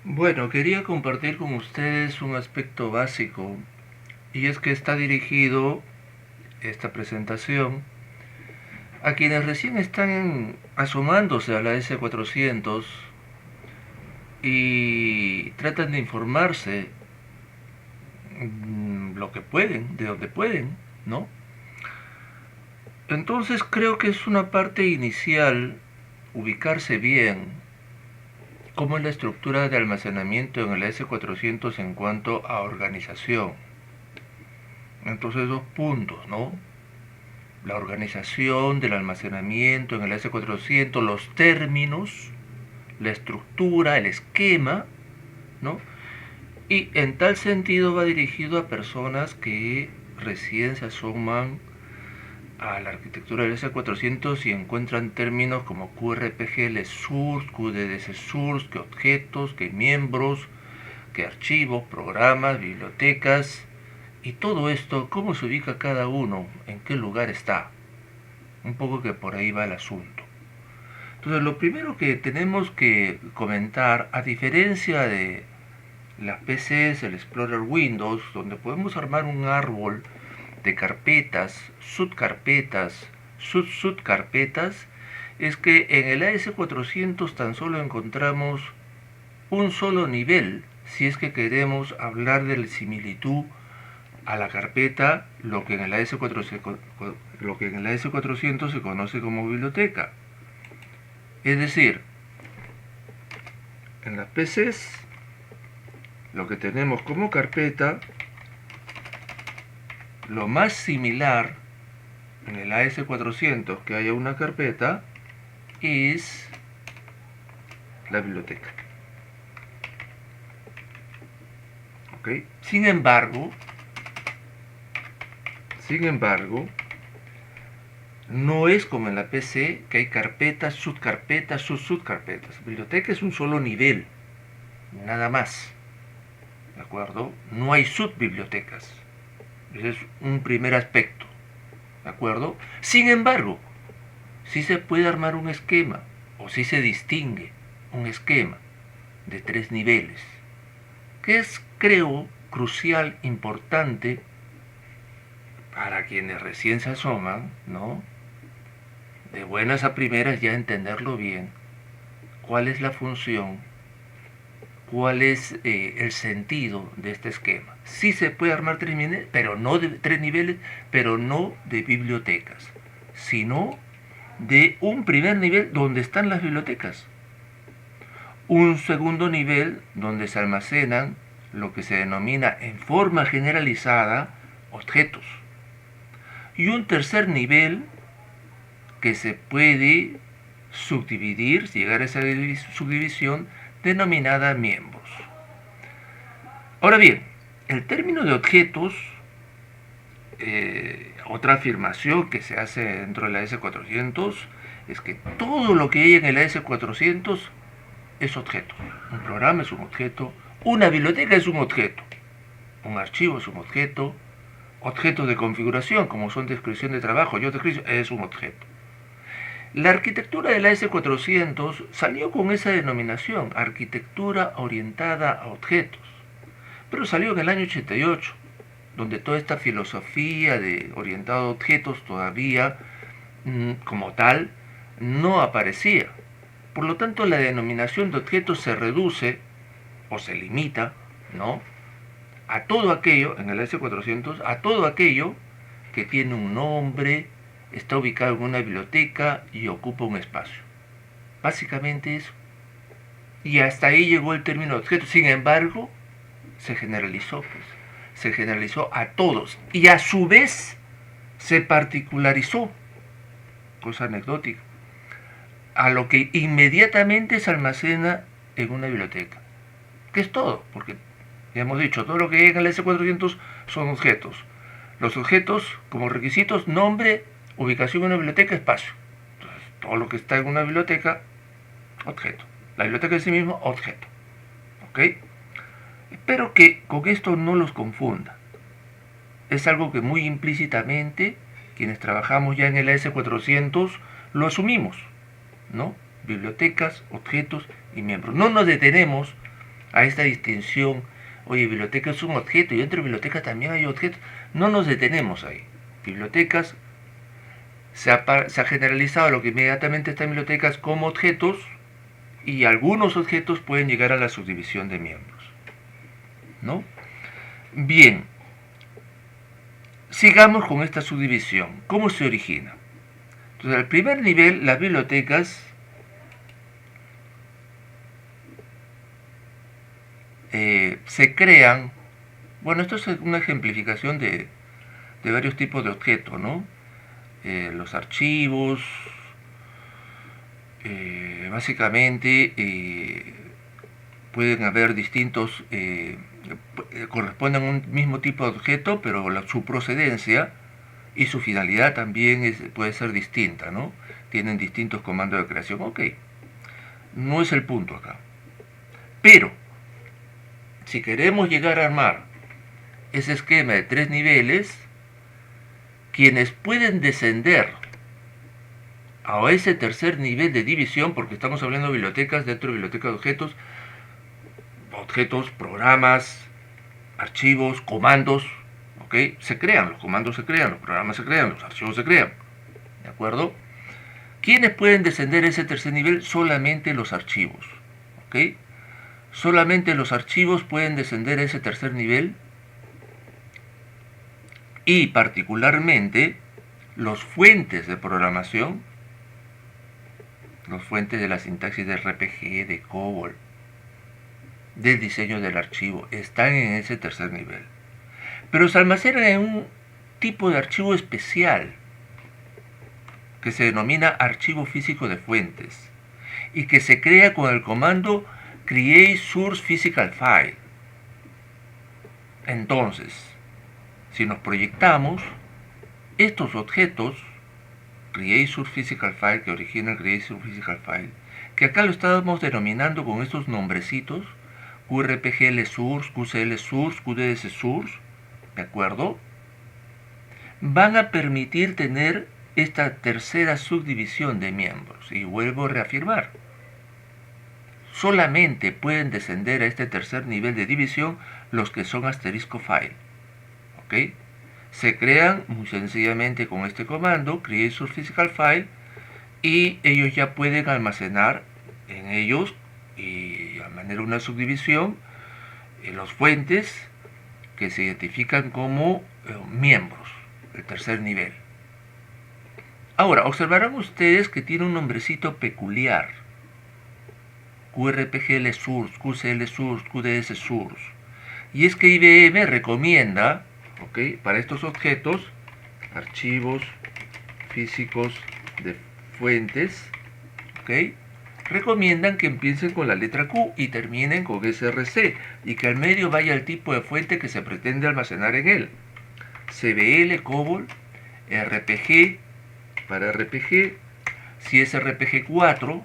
Bueno, quería compartir con ustedes un aspecto básico y es que está dirigido esta presentación a quienes recién están asomándose a la S400 y tratan de informarse lo que pueden, de donde pueden, ¿no? Entonces creo que es una parte inicial ubicarse bien cómo es la estructura de almacenamiento en el S400 en cuanto a organización. Entonces, dos puntos, ¿no? La organización del almacenamiento en el S400, los términos, la estructura, el esquema, ¿no? Y en tal sentido va dirigido a personas que recién se asoman a la arquitectura del S400 y encuentran términos como QRPGL source, QDDS source, que objetos, que miembros, que archivos, programas, bibliotecas, y todo esto, cómo se ubica cada uno, en qué lugar está. Un poco que por ahí va el asunto. Entonces, lo primero que tenemos que comentar, a diferencia de las PCs, el Explorer Windows, donde podemos armar un árbol de carpetas, subcarpetas, subcarpetas, es que en el AS400 tan solo encontramos un solo nivel, si es que queremos hablar de la similitud a la carpeta lo que en el AS400 se conoce como biblioteca. Es decir, en las PCs lo que tenemos como carpeta, lo más similar en el AS400 que haya una carpeta es la biblioteca. ¿Ok? Sin embargo, no es como en la PC que hay carpetas, subcarpetas, subcarpetas. Biblioteca es un solo nivel, nada más. ¿De acuerdo? No hay subbibliotecas. Ese es un primer aspecto. ¿De acuerdo? Sin embargo, sí se puede armar un esquema, o sí se distingue un esquema de 3 niveles, que es, creo, crucial, importante para quienes recién se asoman, ¿no? De buenas a primeras ya entenderlo bien, cuál es la función, cuál es el sentido de este esquema. Sí se puede armar 3 niveles, pero no de 3 niveles, pero no de bibliotecas, sino de un primer nivel donde están las bibliotecas, un segundo nivel donde se almacenan lo que se denomina en forma generalizada objetos, y un tercer nivel que se puede subdividir, llegar a esa subdivisión denominada miembros. Ahora bien, el término de objetos, otra afirmación que se hace dentro de la S400 es que todo lo que hay en el S400 es objeto. Un programa es un objeto, una biblioteca es un objeto, un archivo es un objeto, objetos de configuración como son descripción de trabajo y otras es un objeto. La arquitectura de la S400 salió con esa denominación, arquitectura orientada a objetos, pero salió en el año 88, donde toda esta filosofía de orientado a objetos todavía como tal no aparecía. Por lo tanto, la denominación de objetos se reduce o se limita, ¿no?, a todo aquello, en el S400, a todo aquello que tiene un nombre, está ubicado en una biblioteca y ocupa un espacio. Básicamente eso. Y hasta ahí llegó el término objeto. Sin embargo, se generalizó, pues. Se generalizó a todos. Y a su vez se particularizó, cosa anecdótica, a lo que inmediatamente se almacena en una biblioteca. Que es todo, porque ya hemos dicho, todo lo que llega al S400 son objetos. Los objetos, como requisitos, nombre, ubicación en una biblioteca, espacio. Entonces, todo lo que está en una biblioteca, objeto. La biblioteca en sí mismo, objeto. ¿Ok? Espero que con esto no los confunda. Es algo que muy implícitamente quienes trabajamos ya en el S400 lo asumimos, ¿no? Bibliotecas, objetos y miembros. No nos detenemos a esta distinción. Oye, biblioteca es un objeto y dentro de biblioteca también hay objetos. No nos detenemos ahí. Bibliotecas, se ha generalizado lo que inmediatamente está en bibliotecas como objetos, y algunos objetos pueden llegar a la subdivisión de miembros, ¿no? Bien, sigamos con esta subdivisión. ¿Cómo se origina? Entonces, al primer nivel, las bibliotecas se crean. Bueno, esto es una ejemplificación de varios tipos de objetos, ¿no? Los archivos, básicamente pueden haber distintos, corresponden a un mismo tipo de objeto, pero su procedencia y su finalidad también puede ser distinta, ¿no? Tienen distintos comandos de creación. Ok, no es el punto acá. Pero, si queremos llegar a armar ese esquema de 3 niveles, quienes pueden descender a ese tercer nivel de división, porque estamos hablando de bibliotecas, dentro de bibliotecas de objetos, programas, archivos, comandos, ¿ok? Se crean, los comandos se crean, los programas se crean, los archivos se crean, ¿de acuerdo? ¿Quiénes pueden descender a ese tercer nivel? Solamente los archivos, ¿ok? Solamente los archivos pueden descender a ese tercer nivel, y particularmente los fuentes de programación, los fuentes de la sintaxis de RPG, de COBOL, del diseño del archivo, están en ese tercer nivel. Pero se almacenan en un tipo de archivo especial que se denomina archivo físico de fuentes y que se crea con el comando create source physical file. Entonces, si nos proyectamos, estos objetos create source physical file, que origina el create source physical file, que acá lo estamos denominando con estos nombrecitos, QRPGL source, QCL source, QDS source, ¿de acuerdo? Van a permitir tener esta tercera subdivisión de miembros. Y vuelvo a reafirmar, solamente pueden descender a este tercer nivel de división los que son asterisco file, ¿ok? Se crean muy sencillamente con este comando, create source physical file, y ellos ya pueden almacenar en ellos, y a manera de una subdivisión, los fuentes que se identifican como miembros, el tercer nivel. Ahora, observarán ustedes que tiene un nombrecito peculiar: QRPGL source, QCL source, QDS source. Y es que IBM recomienda, ¿ok?, para estos objetos, archivos físicos de fuentes, ¿ok?, recomiendan que empiecen con la letra Q y terminen con SRC, y que al medio vaya el tipo de fuente que se pretende almacenar en él. CBL, COBOL, RPG para RPG, si es RPG4,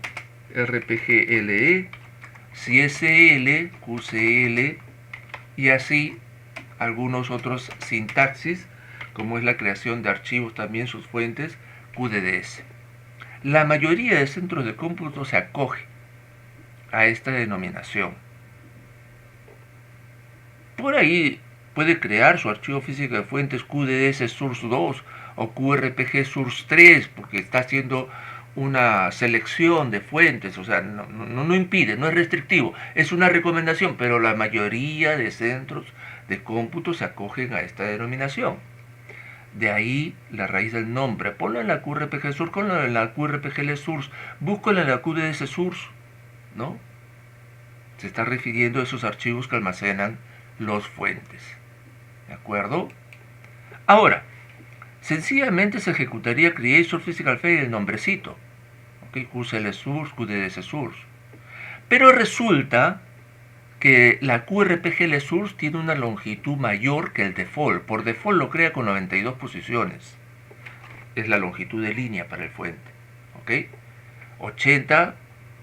RPGLE, si es CL, QCL, y así algunos otros sintaxis, como es la creación de archivos, también sus fuentes, QDDS. La mayoría de centros de cómputo se acoge a esta denominación. Por ahí puede crear su archivo físico de fuentes QDS Source 2 o QRPG Source 3, porque está haciendo una selección de fuentes. O sea, no impide, no es restrictivo, es una recomendación, pero la mayoría de centros de cómputo se acogen a esta denominación. De ahí la raíz del nombre. Ponlo en la QRPG Source, ponlo en la QRPGL Source, búscalo en la QDS Source, ¿no? Se está refiriendo a esos archivos que almacenan los fuentes, ¿de acuerdo? Ahora, sencillamente se ejecutaría create source physical file el nombrecito, ¿ok? QCL source, QDS source. Pero resulta que la QRPGL source tiene una longitud mayor que el default. Por default lo crea con 92 posiciones. Es la longitud de línea para el fuente, ¿ok? 80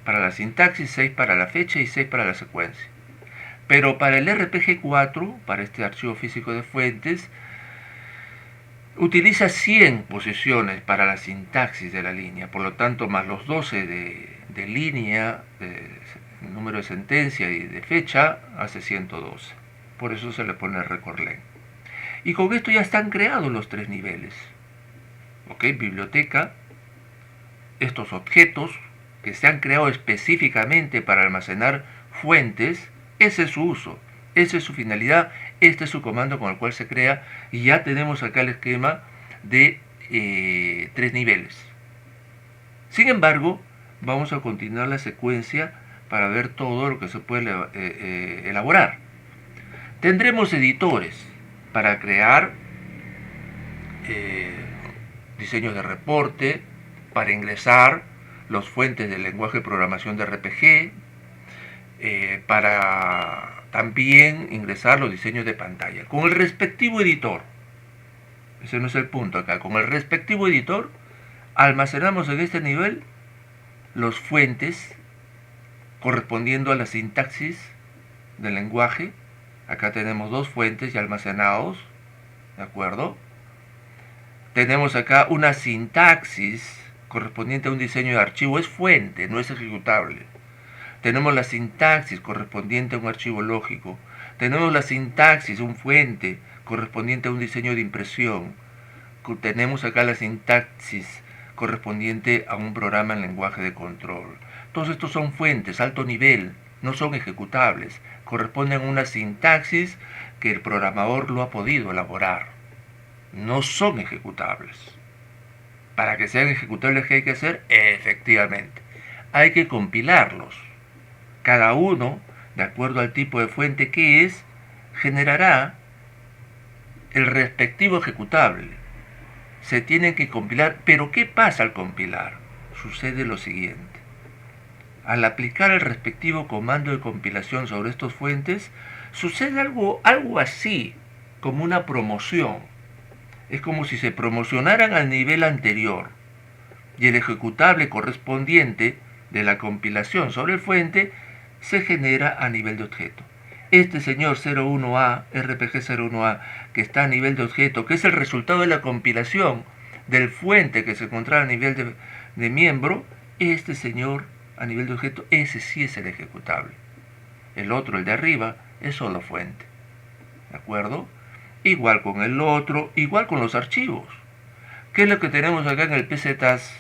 para la sintaxis, 6 para la fecha y 6 para la secuencia. Pero para el RPG4, para este archivo físico de fuentes, utiliza 100 posiciones para la sintaxis de la línea, por lo tanto más los 12 de línea, el número de sentencia y de fecha hace 112. Por eso se le pone record len. Y con esto ya están creados los 3 niveles. ¿Ok? Biblioteca, estos objetos que se han creado específicamente para almacenar fuentes, ese es su uso, esa es su finalidad, este es su comando con el cual se crea, y ya tenemos acá el esquema de 3 niveles. Sin embargo, vamos a continuar la secuencia para ver todo lo que se puede elaborar. Tendremos editores para crear diseños de reporte, para ingresar las fuentes del lenguaje de programación de RPG, para también ingresar los diseños de pantalla. Con el respectivo editor, ese no es el punto acá, con el respectivo editor almacenamos en este nivel los fuentes correspondiendo a la sintaxis del lenguaje. Acá tenemos 2 fuentes ya almacenados, ¿de acuerdo? Tenemos acá una sintaxis correspondiente a un diseño de archivo, es fuente, no es ejecutable. Tenemos la sintaxis correspondiente a un archivo lógico. Tenemos la sintaxis, un fuente, correspondiente a un diseño de impresión. Tenemos acá la sintaxis correspondiente a un programa en lenguaje de control. Todos estos son fuentes, alto nivel, no son ejecutables. Corresponden a una sintaxis que el programador lo ha podido elaborar. No son ejecutables. Para que sean ejecutables, ¿qué hay que hacer? Efectivamente, hay que compilarlos. Cada uno, de acuerdo al tipo de fuente que es, generará el respectivo ejecutable. Se tienen que compilar, pero ¿qué pasa al compilar? Sucede lo siguiente. Al aplicar el respectivo comando de compilación sobre estas fuentes, sucede algo así, como una promoción. Es como si se promocionaran al nivel anterior y el ejecutable correspondiente de la compilación sobre el fuente se genera a nivel de objeto. Este señor 01A, RPG01A, que está a nivel de objeto, que es el resultado de la compilación del fuente que se encontraba a nivel de miembro, este señor a nivel de objeto, ese sí es el ejecutable. El otro, el de arriba, es solo fuente. ¿De acuerdo? Igual con el otro, igual con los archivos. ¿Qué es lo que tenemos acá en el PCTAS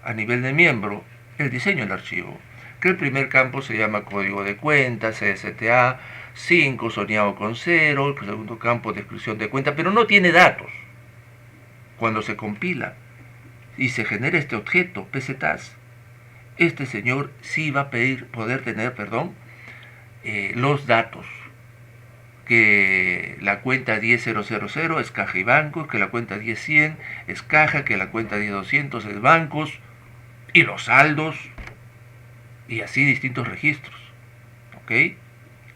a nivel de miembro? El diseño del archivo. Que el primer campo se llama código de cuenta, CSTA, 5, soñado con 0, el segundo campo descripción de cuenta, pero no tiene datos. Cuando se compila y se genera este objeto, PCTAS, este señor sí va a poder tener los datos. Que la cuenta 10.000 es caja y bancos, que la cuenta 10.100 es caja, que la cuenta 10.200 es bancos, y los saldos, y así distintos registros. ¿Ok?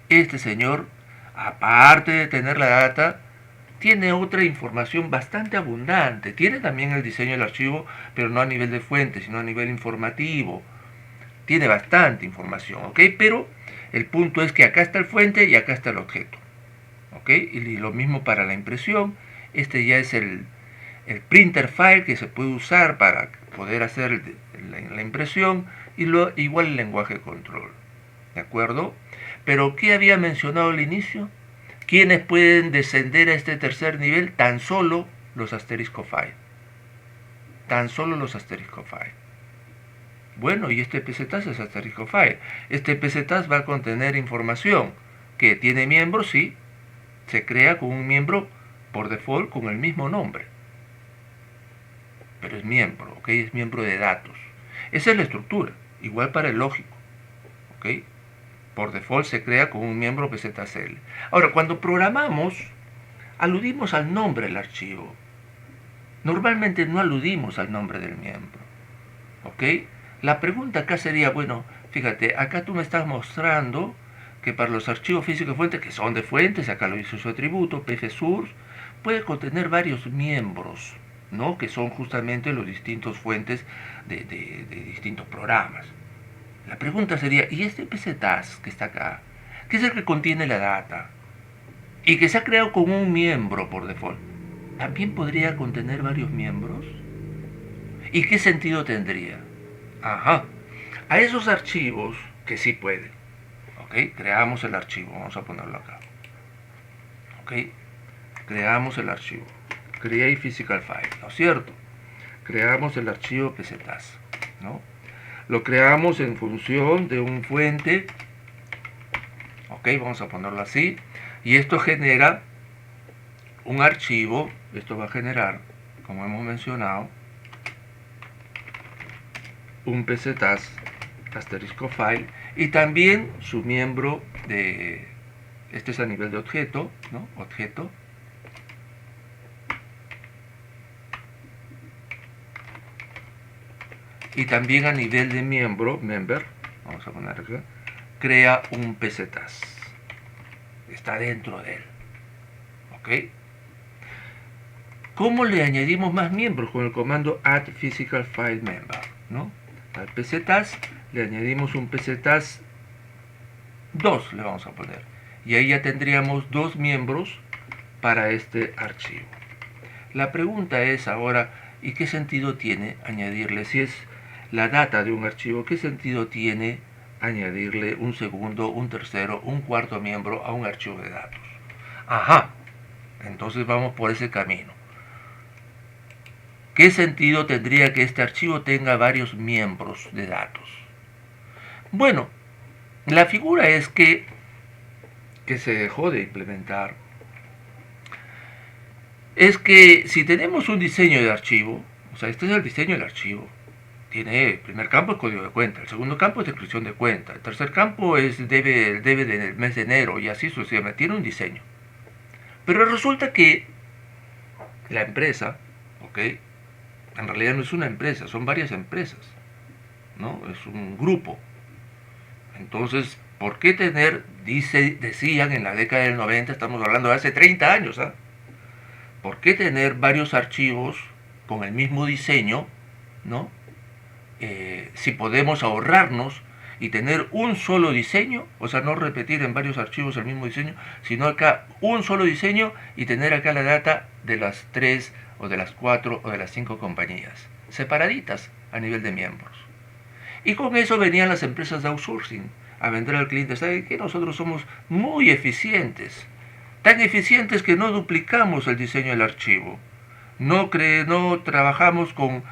Este señor, aparte de tener la data, tiene otra información bastante abundante. Tiene también el diseño del archivo, pero no a nivel de fuente, sino a nivel informativo. Tiene bastante información, ¿ok? Pero el punto es que acá está el fuente y acá está el objeto. ¿Ok? Y lo mismo para la impresión. Este ya es el printer file que se puede usar para poder hacer la impresión, y igual el lenguaje de control. ¿De acuerdo? Pero ¿qué había mencionado al inicio? ¿Quiénes pueden descender a este tercer nivel? Tan solo los asterisco file. Tan solo los asterisco file. Bueno, y este PCTAS es asterisco file. Este PCTAS va a contener información que tiene miembros, sí. Se crea con un miembro por default con el mismo nombre. Pero es miembro, ¿ok? Es miembro de datos. Esa es la estructura, igual para el lógico, ¿ok? Por default se crea con un miembro PZCL. Ahora, cuando programamos, aludimos al nombre del archivo. Normalmente no aludimos al nombre del miembro, ¿ok? La pregunta acá sería, bueno, fíjate, acá tú me estás mostrando que para los archivos físicos de fuentes, que son de fuentes, acá lo hizo su atributo, pfsource, puede contener varios miembros, ¿no? Que son justamente los distintos fuentes de distintos programas. La pregunta sería, ¿y este PCTAS que está acá, que es el que contiene la data, y que se ha creado con un miembro por default, también podría contener varios miembros? ¿Y qué sentido tendría? Ajá, a esos archivos que sí puede. ¿Ok? Creamos el archivo, vamos a ponerlo acá. ¿Ok? Creamos el archivo. Create physical file, ¿no es cierto? Creamos el archivo pztas, ¿no? Lo creamos en función de un fuente. Ok, vamos a ponerlo así. Y esto genera un archivo. Esto va a generar, como hemos mencionado, un pztas asterisco file y también su miembro de, este es a nivel de objeto, ¿no? Objeto, y también a nivel de miembro, member, vamos a poner acá, crea un pztas, está dentro de él, ¿ok? ¿Cómo le añadimos más miembros? Con el comando add physical file member, ¿no? Al pztas le añadimos un pztas 2, le vamos a poner, y ahí ya tendríamos 2 miembros para este archivo. La pregunta es ahora, ¿y qué sentido tiene añadirle, si es la data de un archivo, qué sentido tiene añadirle un segundo, un tercero, un cuarto miembro a un archivo de datos? Ajá, entonces vamos por ese camino. ¿Qué sentido tendría que este archivo tenga varios miembros de datos? Bueno, la figura es que se dejó de implementar es que si tenemos un diseño de archivo, o sea, este es el diseño del archivo, tiene el primer campo es código de cuenta, el segundo campo es descripción de cuenta, el tercer campo es debe del mes de enero y así sucesivamente, tiene un diseño. Pero resulta que la empresa, ¿ok? En realidad no es una empresa, son varias empresas, ¿no? Es un grupo. Entonces, ¿por qué tener, decían en la década del 90, estamos hablando de hace 30 años, ¿ah? ¿Por qué tener varios archivos con el mismo diseño, ¿no? Si podemos ahorrarnos y tener un solo diseño, o sea, no repetir en varios archivos el mismo diseño, sino acá un solo diseño y tener acá la data de las 3 o de las 4 o de las 5 compañías, separaditas a nivel de miembros. Y con eso venían las empresas de outsourcing a vender al cliente. ¿Sabe qué? Nosotros somos muy eficientes, tan eficientes que no duplicamos el diseño del archivo. No trabajamos con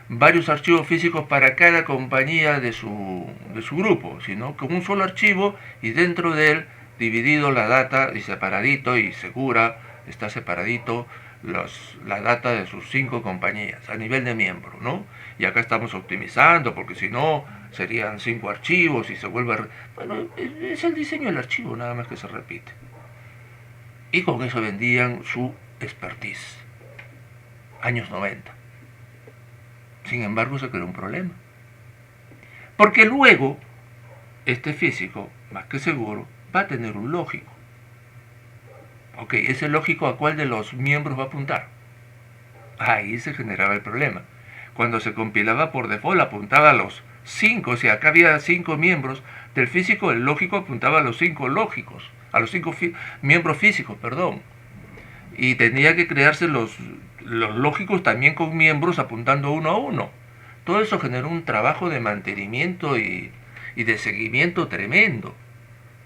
varios archivos físicos para cada compañía de su grupo, sino con un solo archivo y dentro de él dividido la data y separadito y segura, está separadito la data de sus 5 compañías a nivel de miembro, ¿no? Y acá estamos optimizando porque si no serían 5 archivos y se vuelve... Bueno, es el diseño del archivo nada más que se repite. Y con eso vendían su expertise. Años 90. Sin embargo, se creó un problema. Porque luego, este físico, más que seguro, va a tener un lógico. Ok, ese lógico, ¿a cuál de los miembros va a apuntar? Ahí se generaba el problema. Cuando se compilaba por default, apuntaba a los 5, o sea, acá había 5 miembros del físico, el lógico apuntaba a los 5 lógicos, a los 5 miembros físicos, perdón. Y tenía que crearse los lógicos también con miembros apuntando uno a uno. Todo eso generó un trabajo de mantenimiento y de seguimiento tremendo.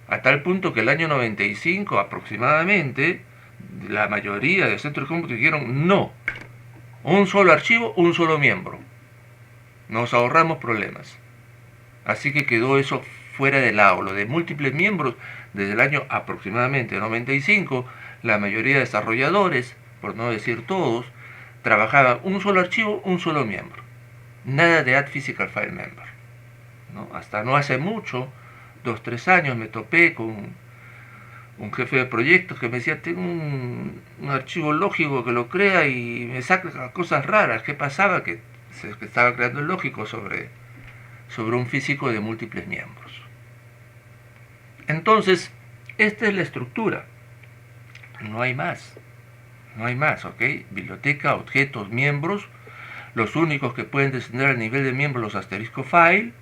A tal punto que el año 95 aproximadamente, la mayoría de centros de cómputo dijeron no. Un solo archivo, un solo miembro. Nos ahorramos problemas. Así que quedó eso fuera del lado. Lo de múltiples miembros, desde el año aproximadamente 95, la mayoría de desarrolladores, por no decir todos, trabajaban un solo archivo, un solo miembro. Nada de add physical file member, ¿no? Hasta no hace mucho, 2-3 años, me topé con un jefe de proyectos que me decía, tengo un archivo lógico que lo crea y me saca cosas raras. ¿Qué pasaba? Que se estaba creando el lógico sobre un físico de múltiples miembros. Entonces, esta es la estructura. No hay más. No hay más, ¿ok? Biblioteca, objetos, miembros. Los únicos que pueden descender al nivel de miembros los asterisco file.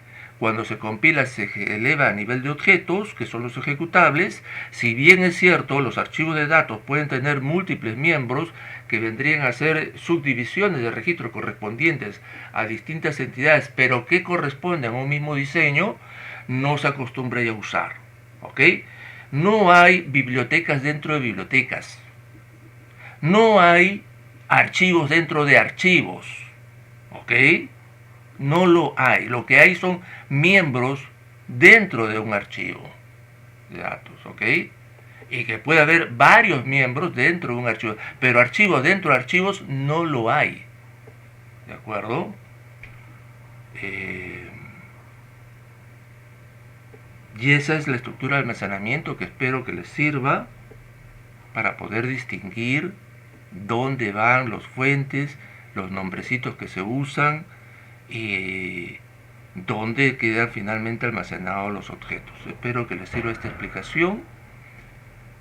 Cuando se compila se eleva a nivel de objetos, que son los ejecutables. Si bien es cierto, los archivos de datos pueden tener múltiples miembros que vendrían a ser subdivisiones de registro correspondientes a distintas entidades, pero que corresponden a un mismo diseño, no se acostumbra a usar, ¿ok? No hay bibliotecas dentro de bibliotecas. No hay archivos dentro de archivos, ¿ok? No lo hay. Lo que hay son miembros dentro de un archivo de datos, ¿ok? Y que puede haber varios miembros dentro de un archivo, pero archivos dentro de archivos no lo hay, ¿de acuerdo? Y esa es la estructura de almacenamiento que espero que les sirva para poder distinguir dónde van los fuentes, los nombrecitos que se usan y dónde quedan finalmente almacenados los objetos. Espero que les sirva esta explicación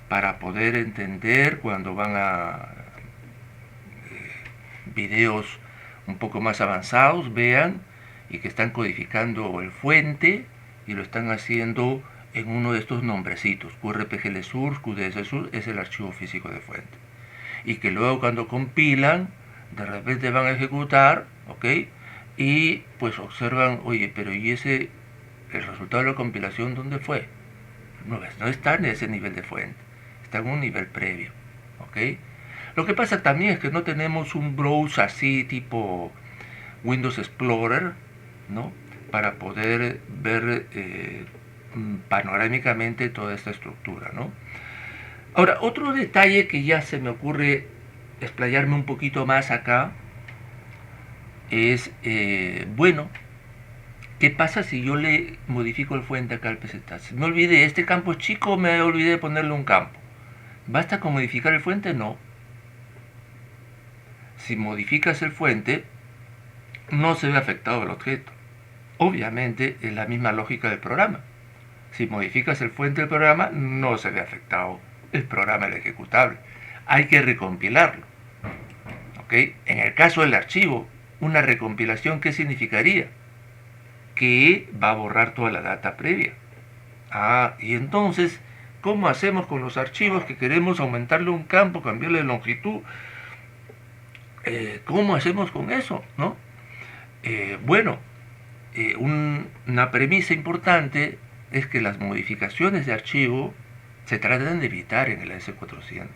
para poder entender cuando van a videos un poco más avanzados, vean, y que están codificando el fuente y lo están haciendo en uno de estos nombrecitos, QRPGL source, QDS source, es el archivo físico de fuente. Y que luego cuando compilan, de repente van a ejecutar, ¿ok? Y pues observan, oye, pero ¿y ese, el resultado de la compilación dónde fue? No está en ese nivel de fuente, está en un nivel previo, ¿ok? Lo que pasa también es que no tenemos un browser así tipo Windows Explorer, ¿no? Para poder ver panorámicamente toda esta estructura, ¿no? Ahora, otro detalle que ya se me ocurre explayarme un poquito más acá es, bueno, ¿qué pasa si yo le modifico el fuente acá al PZStats? Me olvidé, este campo es chico, me olvidé de ponerle un campo. ¿Basta con modificar el fuente? No. Si modificas el fuente, no se ve afectado el objeto. Obviamente es la misma lógica del programa. Si modificas el fuente del programa, no se ve afectado el programa, el ejecutable. Hay que recompilarlo. ¿Okay? En el caso del archivo, una recompilación, ¿qué significaría? Que va a borrar toda la data previa. Y entonces, ¿cómo hacemos con los archivos que queremos aumentarle un campo, cambiarle de longitud? ¿Cómo hacemos con eso? ¿No? Bueno, una premisa importante es que las modificaciones de archivo se tratan de evitar en el AS400.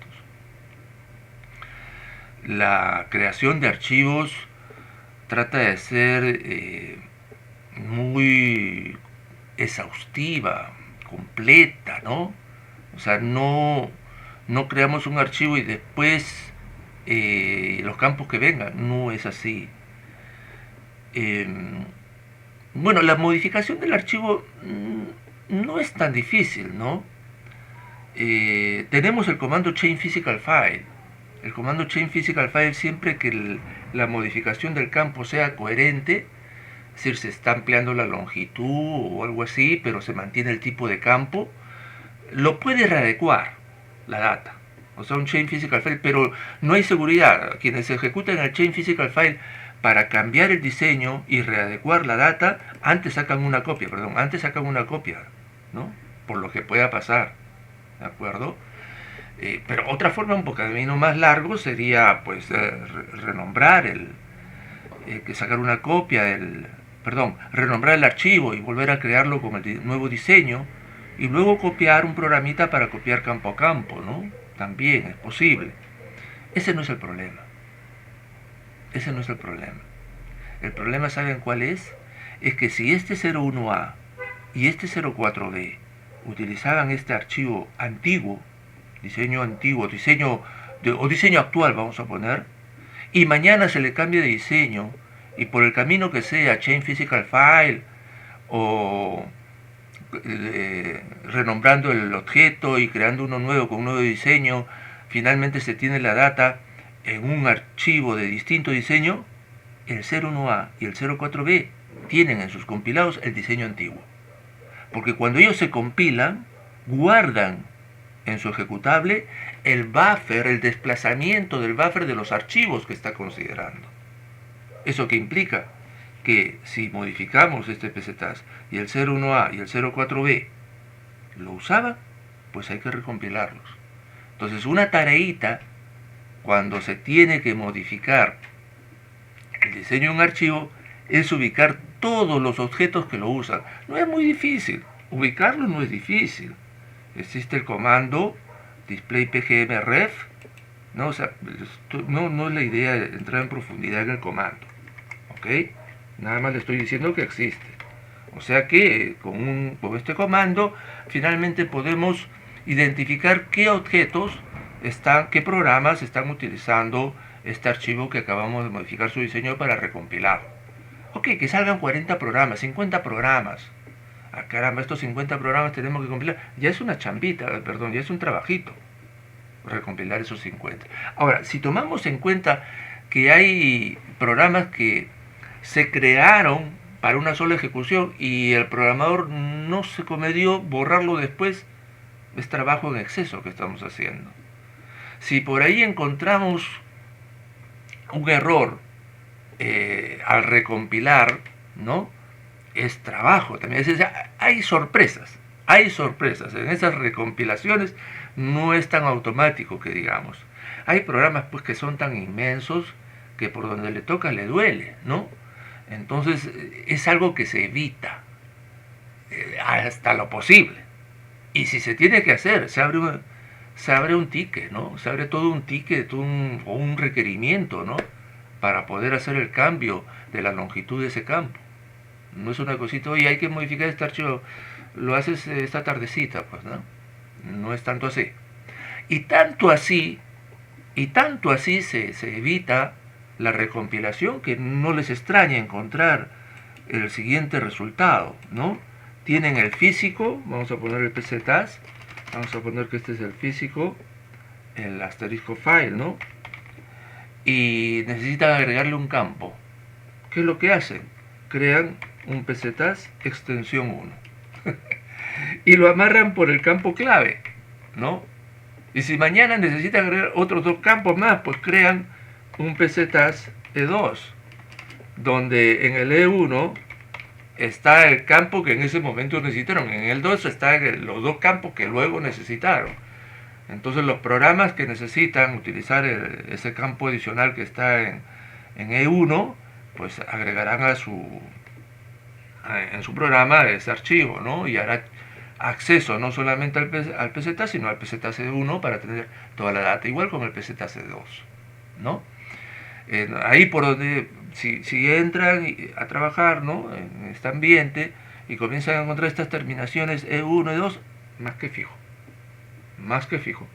La creación de archivos trata de ser muy exhaustiva, completa, ¿no? O sea, no creamos un archivo y después los campos que vengan, no es así. Bueno, la modificación del archivo no es tan difícil, ¿no? Tenemos el comando change physical file. El comando change physical file, siempre que la modificación del campo sea coherente, es decir, se está ampliando la longitud o algo así, pero se mantiene el tipo de campo, lo puede readecuar la data. O sea, un change physical file, pero no hay seguridad. Quienes ejecutan el change physical file para cambiar el diseño y readecuar la data, antes sacan una copia, ¿no? Por lo que pueda pasar, ¿de acuerdo? Pero otra forma, un camino más largo, sería pues renombrar que sacar una copia renombrar el archivo y volver a crearlo con el nuevo diseño, y luego copiar un programita para copiar campo a campo, ¿no? También es posible. Ese no es el problema. Ese no es el problema. El problema, ¿saben cuál es? Es que si este 01A y este 04B utilizaban este archivo antiguo, diseño actual, vamos a poner, y mañana se le cambia de diseño, y por el camino que sea, change physical file, o renombrando el objeto y creando uno nuevo con un nuevo diseño, finalmente se tiene la data en un archivo de distinto diseño, el 01A y el 04B tienen en sus compilados el diseño antiguo. Porque cuando ellos se compilan, guardan en su ejecutable el buffer, el desplazamiento del buffer de los archivos que está considerando. ¿Eso qué implica? Que si modificamos este PZTAS y el 01A y el 04B lo usaban, pues hay que recompilarlos. Entonces, una tareita cuando se tiene que modificar el diseño de un archivo es ubicar todos los objetos que lo usan. No es muy difícil, ubicarlo no es difícil. Existe el comando display pgmref, ¿no? O sea, no es la idea de entrar en profundidad en el comando, ¿ok? Nada más le estoy diciendo que existe. O sea que con este comando finalmente podemos identificar qué objetos qué programas están utilizando este archivo que acabamos de modificar su diseño para recompilar. Ok, que salgan 40 programas, 50 programas. Ah, caramba, estos 50 programas tenemos que compilar. Ya es una chambita, perdón, ya es un trabajito recompilar esos 50. Ahora, si tomamos en cuenta que hay programas que se crearon para una sola ejecución y el programador no se comedió borrarlo después, es trabajo en exceso que estamos haciendo. Si por ahí encontramos un error al recompilar, ¿no? Es trabajo también. Es decir, hay sorpresas. Hay sorpresas. En esas recompilaciones no es tan automático que digamos. Hay programas pues que son tan inmensos que por donde le toca le duele, ¿no? Entonces es algo que se evita hasta lo posible. Y si se tiene que hacer, se abre un ticket, ¿no? Se abre todo un ticket o un requerimiento, ¿no? Para poder hacer el cambio de la longitud de ese campo. No es una cosita, oye, hay que modificar este archivo, lo haces esta tardecita, pues, ¿no? No es tanto así. Y tanto así se evita la recompilación que no les extraña encontrar el siguiente resultado, ¿no? Tienen el físico, vamos a poner el pztas, vamos a poner que este es el físico, el asterisco file, ¿no? Y necesitan agregarle un campo. ¿Qué es lo que hacen? Crean un pztas extensión 1 y lo amarran por el campo clave, ¿no? Y si mañana necesitan agregar otros dos campos más, pues crean un pztas e2, donde en el e1 está el campo que en ese momento necesitaron, en el 2 están los dos campos que luego necesitaron. Entonces los programas que necesitan utilizar ese campo adicional que está en E1, pues agregarán en su programa ese archivo, ¿no? Y hará acceso no solamente al PZ, sino al PZC1 para tener toda la data, igual con el PZC2, ¿no? Ahí por donde, si entran a trabajar, ¿no? En este ambiente y comienzan a encontrar estas terminaciones E1 y 2, más que fijo,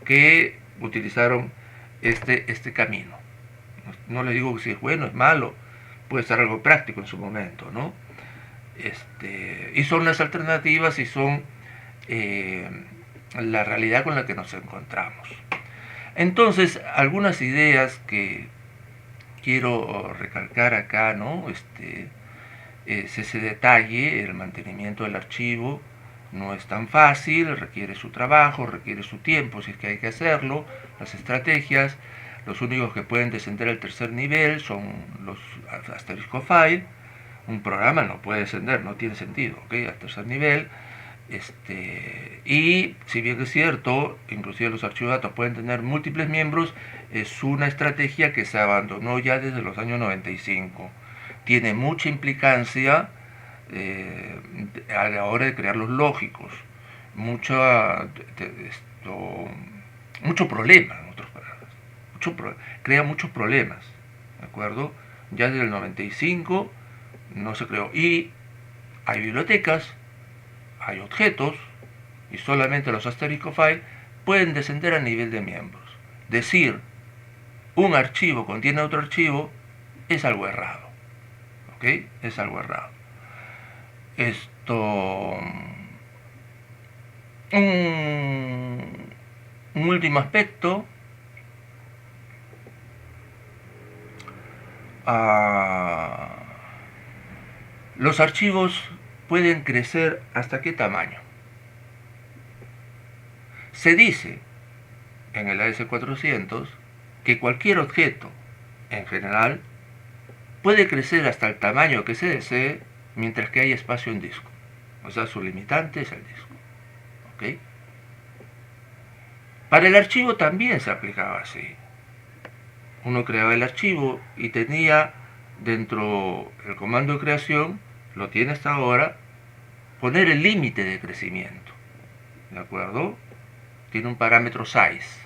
que utilizaron este camino. No les digo si es bueno, es malo, puede ser algo práctico en su momento, ¿no? Y son las alternativas y son la realidad con la que nos encontramos. Entonces, algunas ideas que quiero recalcar acá, ¿no? Es ese detalle, el mantenimiento del archivo no es tan fácil, requiere su trabajo, requiere su tiempo si es que hay que hacerlo, las estrategias. Los únicos que pueden descender al tercer nivel son los asterisco file. Un programa no puede descender, no tiene sentido, ¿ok? Al tercer nivel. Y si bien es cierto, inclusive los archivos de datos pueden tener múltiples miembros, es una estrategia que se abandonó ya desde los años 95. Tiene mucha implicancia a la hora de crear los lógicos, mucho problema en otras palabras, crea muchos problemas, ¿de acuerdo? Ya desde el 95 no se creó, y hay bibliotecas, hay objetos, y solamente los asterisco file pueden descender a nivel de miembros. Decir un archivo contiene otro archivo es algo errado, ¿ok? Es algo errado. Un último aspecto. Los archivos pueden crecer ¿hasta qué tamaño? Se dice en el AS400 que cualquier objeto, en general, puede crecer hasta el tamaño que se desee mientras que haya espacio en disco. O sea, su limitante es el disco. ¿Ok? Para el archivo también se aplicaba así. Uno creaba el archivo y tenía dentro del comando de creación, lo tiene hasta ahora, poner el límite de crecimiento. ¿De acuerdo? Tiene un parámetro size,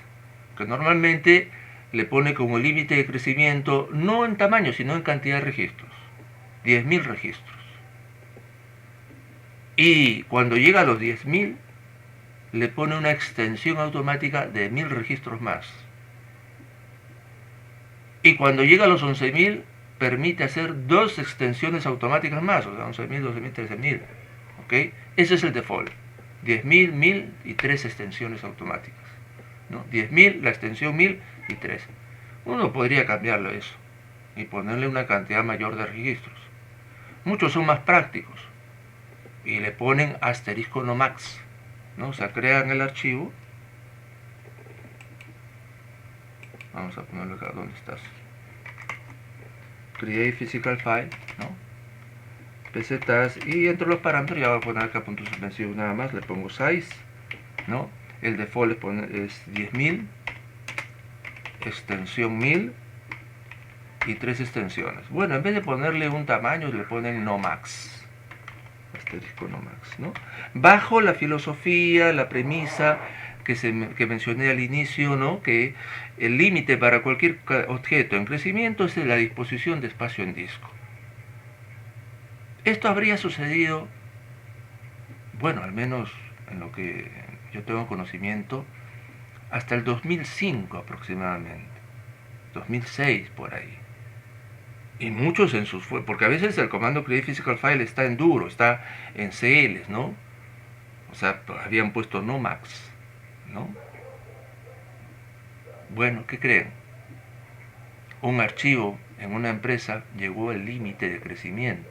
que normalmente le pone como límite de crecimiento, no en tamaño, sino en cantidad de registros. 10.000 registros. Y cuando llega a los 10.000, le pone una extensión automática de 1.000 registros más. Y cuando llega a los 11.000, permite hacer 2 extensiones automáticas más, o sea, 11.000, 12.000, 13.000. ¿Ok? Ese es el default. 10.000, 1.000 y 3 extensiones automáticas, ¿no? 10.000, la extensión 1.000 y 3. Uno podría cambiarlo eso y ponerle una cantidad mayor de registros. Muchos son más prácticos y le ponen asterisco no max, ¿no? O sea, crean el archivo. Vamos a ponerlo acá, ¿dónde estás? Create physical file, ¿no? PZs, y entre los parámetros ya voy a poner acá puntos suspensivos nada más, le pongo size, ¿no? El default es 10.000, extensión 1.000 y 3 extensiones. Bueno, en vez de ponerle un tamaño, le ponen no max, asterisco no max, ¿no? Bajo la filosofía, la premisa que mencioné al inicio, ¿no? Que el límite para cualquier objeto en crecimiento es la disposición de espacio en disco. Esto habría sucedido, bueno, al menos en lo que yo tengo conocimiento, hasta el 2005 aproximadamente, 2006 por ahí. Y muchos en sus... porque a veces el comando create physical file está en duro, está en CLs, ¿no? O sea, habían puesto no max, ¿no? Bueno, ¿qué creen? Un archivo en una empresa llegó al límite de crecimiento.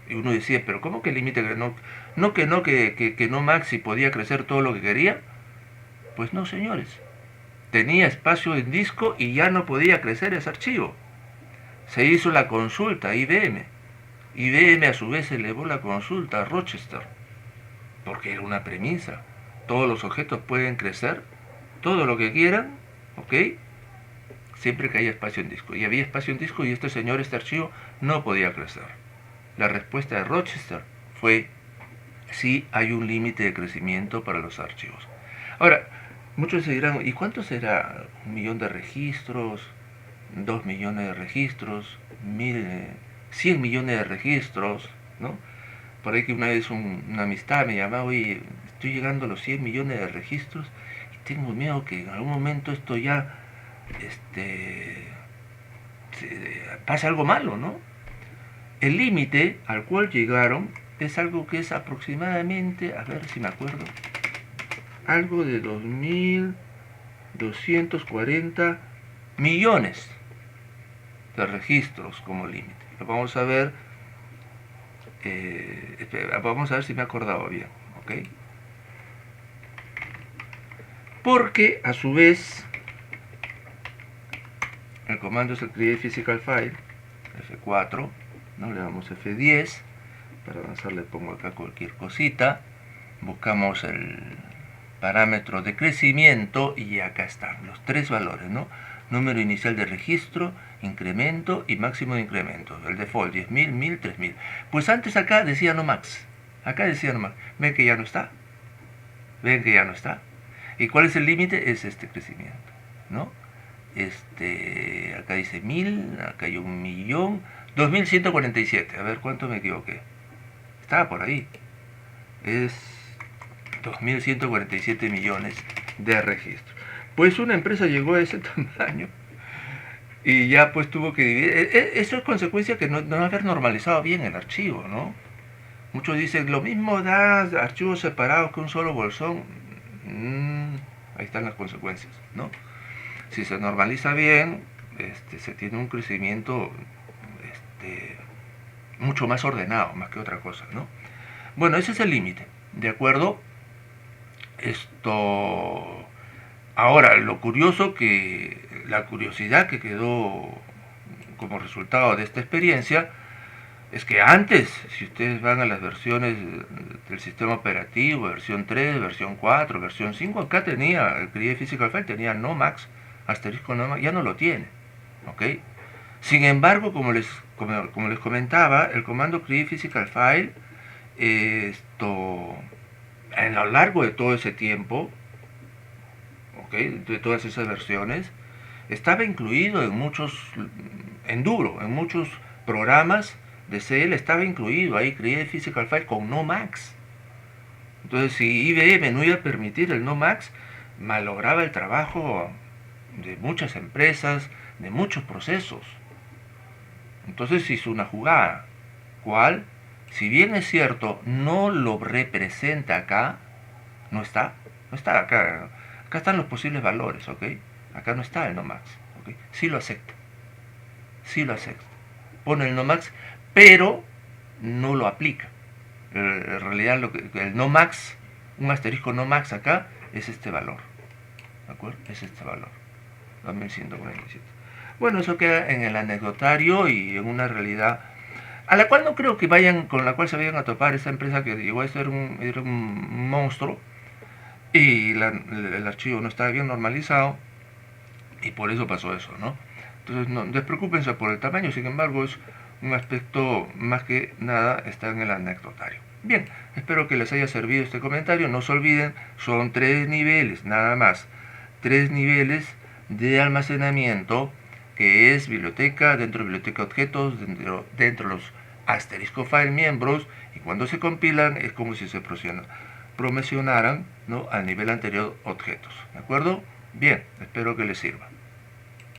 Y uno decía, pero ¿cómo que el límite? Que no maxi podía crecer todo lo que quería. Pues no, señores. Tenía espacio en disco y ya no podía crecer ese archivo. Se hizo la consulta a IBM. IBM a su vez elevó la consulta a Rochester. Porque era una premisa. Todos los objetos pueden crecer, todo lo que quieran, ¿ok? Siempre que haya espacio en disco. Y había espacio en disco y este archivo no podía crecer. La respuesta de Rochester fue: sí hay un límite de crecimiento para los archivos. Ahora, muchos se dirán, ¿y cuánto será? ¿1 millón de registros? ¿2 millones de registros? 100 millones de registros, ¿no? Por ahí que una vez una amistad me llamaba, oye, estoy llegando a los 100 millones de registros y tengo miedo que en algún momento esto ya pase algo malo, ¿no? El límite al cual llegaron es algo que es aproximadamente, a ver si me acuerdo, algo de 2.240 millones de registros como límite. Lo vamos a ver, vamos a ver si me he acordado bien, ¿ok? Porque a su vez el comando es el create physical file, F4, ¿no? Le damos F10, para avanzar le pongo acá cualquier cosita, buscamos el parámetro de crecimiento y acá están los 3 valores, ¿no? Número inicial de registro, incremento y máximo de incremento. El default 10.000, 1.000, 3.000. Pues antes acá decía no max. Acá decía no max. ¿Ven que ya no está? ¿Ven que ya no está? ¿Y cuál es el límite? Es este crecimiento, ¿no? Acá dice 1.000, acá hay 1.000.000, 2.147. A ver cuánto me equivoqué. Estaba por ahí. Es 2.147 millones de registros. Pues una empresa llegó a ese tamaño y ya pues tuvo que dividir. Eso es consecuencia que no haber normalizado bien el archivo, ¿no? Muchos dicen, lo mismo da archivos separados que un solo bolsón. Ahí están las consecuencias, ¿no? Si se normaliza bien, se tiene un crecimiento mucho más ordenado, más que otra cosa, ¿no? Bueno, ese es el límite, ¿de acuerdo? Ahora, la curiosidad que quedó como resultado de esta experiencia es que antes, si ustedes van a las versiones del sistema operativo, versión 3, versión 4, versión 5, acá tenía, el Create Physical File tenía no max, asterisco no max, ya no lo tiene, ¿ok? Sin embargo, como les comentaba, el comando create physical file, a lo largo de todo ese tiempo, ¿okay?, de todas esas versiones, estaba incluido en duro, en muchos programas de CL estaba incluido ahí create physical file con nomax. Entonces, si IBM no iba a permitir el nomax, malograba el trabajo de muchas empresas, de muchos procesos. Entonces hizo una jugada, cual, si bien es cierto, no lo representa acá, no está acá. Acá están los posibles valores, ¿ok? Acá no está el nomax, ¿ok? Sí lo acepta, sí lo acepta. Pone el nomax, pero no lo aplica. En realidad, el nomax, un asterisco nomax acá, es este valor, ¿de acuerdo? Es este valor, 2147. Bueno, eso queda en el anecdotario y en una realidad a la cual no creo que vayan, con la cual se vayan a topar. Esta empresa que llegó a ser era un monstruo, y el archivo no estaba bien normalizado, y por eso pasó eso, ¿no? Entonces, no despreocúpense por el tamaño. Sin embargo, es un aspecto más que nada está en el anecdotario. Bien, espero que les haya servido este comentario. No se olviden, son 3 niveles, nada más. 3 niveles de almacenamiento, que es biblioteca, dentro de biblioteca objetos, dentro de los asterisco file miembros, y cuando se compilan es como si se promocionaran, ¿no?, al nivel anterior objetos. ¿De acuerdo? Bien, espero que les sirva.